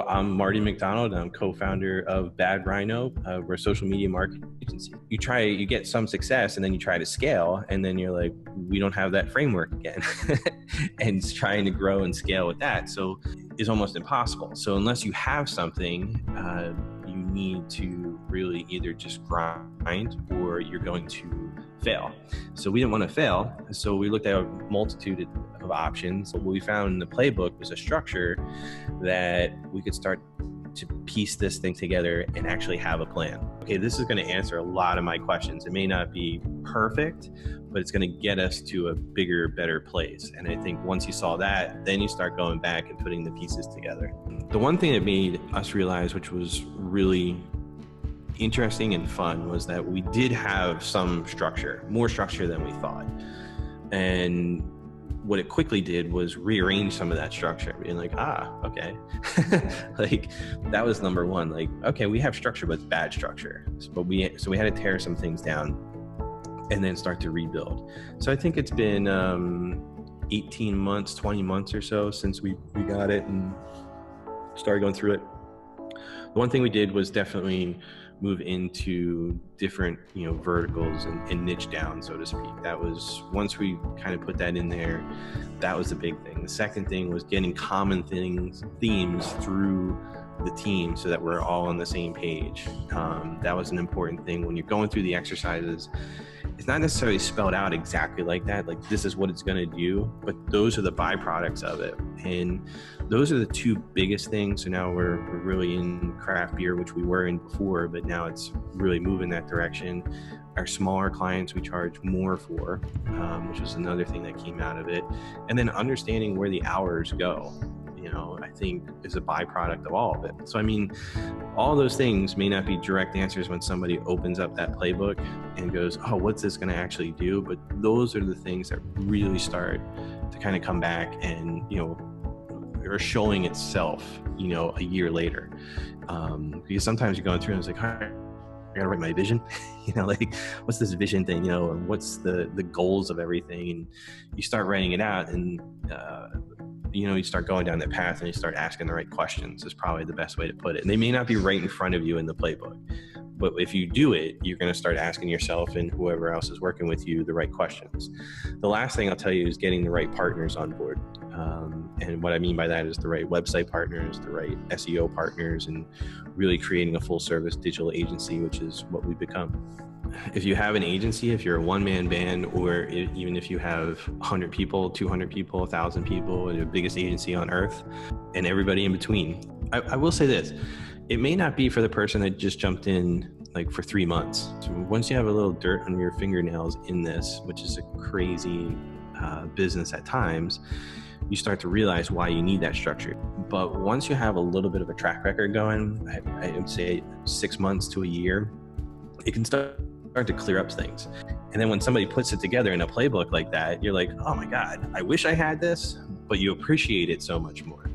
I'm Marty McDonald. I'm co-founder of Bad Rhino. We're a social media marketing agency. You get some success and then you try to scale and then you're like, we don't have that framework again. And trying to grow and scale with that. So it's almost impossible. So unless you have something, you need to really either just grind or you're going to fail. So we didn't want to fail. So we looked at a multitude of options. What we found in the playbook was a structure that we could start to piece this thing together and actually have a plan. Okay, this is going to answer a lot of my questions. It may not be perfect, but it's going to get us to a bigger, better place. And I think once you saw that, then you start going back and putting the pieces together. The one thing that made us realize, which was really interesting and fun, was that we did have some structure, more structure than we thought. And what it quickly did was rearrange some of that structure, being like, okay. Like that was number one. Like, okay, we have structure, but it's bad structure. So we had to tear some things down and then start to rebuild. So I think it's been 18 months, 20 months or so since we got it and started going through it. The one thing we did was definitely move into different, verticals and niche down, so to speak. That was, once we kind of put that in there, that was the big thing. The second thing was getting common themes through the team so that we're all on the same page. That was an important thing. When you're going through the exercises, it's not necessarily spelled out exactly like that, like this is what it's going to do, but those are the byproducts of it. And those are the two biggest things. So now we're really in craft beer, which we were in before, but now it's really moving that direction. Our smaller clients we charge more for, which was another thing that came out of it. And then understanding where the hours go, I think is a byproduct of all of it. So, all those things may not be direct answers when somebody opens up that playbook and goes, oh, what's this going to actually do? But those are the things that really start to kind of come back and, are showing itself, a year later. Because sometimes you're going through and it's like, all right, I gotta write my vision, like what's this vision thing, and what's the goals of everything? And you start writing it out and, you start going down that path and you start asking the right questions is probably the best way to put it. And they may not be right in front of you in the playbook, but if you do it, you're going to start asking yourself and whoever else is working with you the right questions. The last thing I'll tell you is getting the right partners on board. And what I mean by that is the right website partners, the right SEO partners, and really creating a full service digital agency, which is what we've become. If you have an agency, if you're a one-man band, or even if you have 100 people, 200 people, 1,000 people, the biggest agency on earth, and everybody in between, I will say this, it may not be for the person that just jumped in like for 3 months. So once you have a little dirt on your fingernails in this, which is a crazy business at times, you start to realize why you need that structure. But once you have a little bit of a track record going, I would say 6 months to a year, it can start to clear up things. And then when somebody puts it together in a playbook like that, you're like, oh my God, I wish I had this, but you appreciate it so much more.